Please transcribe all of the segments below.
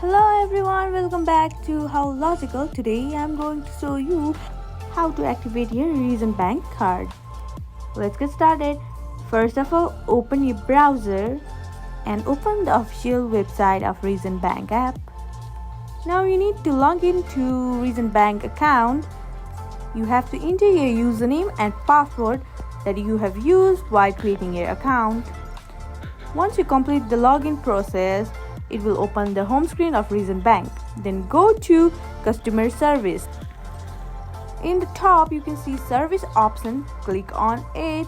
Hello everyone, welcome back to How Logical. Today I'm going to show you how to activate your Reason Bank card. Let's get started. First of all, open your browser and open the official website of Reason Bank app. Now you need to log into Reason Bank account. You have to enter your username and password that you have used while creating your account. Once you complete the login process, it will open the home screen of Reason Bank. Then go to customer service. In the top you can see service option. Click on it.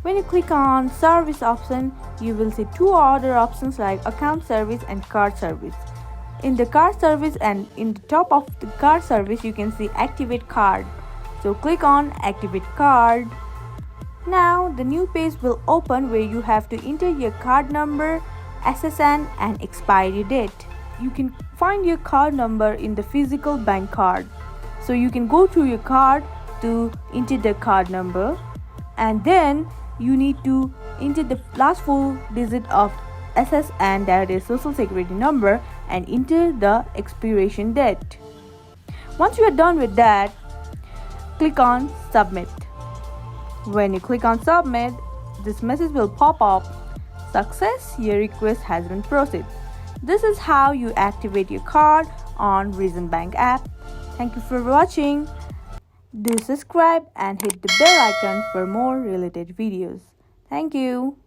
When you click on service option, you will see two other options like account service and card service. In the card service and in the top of the card service you can see activate card. So click on activate card. Now the new page will open where you have to enter your card number, SSN and expiry date. You can find your card number in the physical bank card. So you can go to your card to enter the card number, and then you need to enter the last four digits of SSN, that is social security number, and enter the expiration date. Once you are done with that, click on submit. When you click on submit, this message will pop up. Success, your request has been processed. This is how you activate your card on Reason Bank app. Thank you for watching. Do subscribe and hit the bell icon for more related videos. Thank you.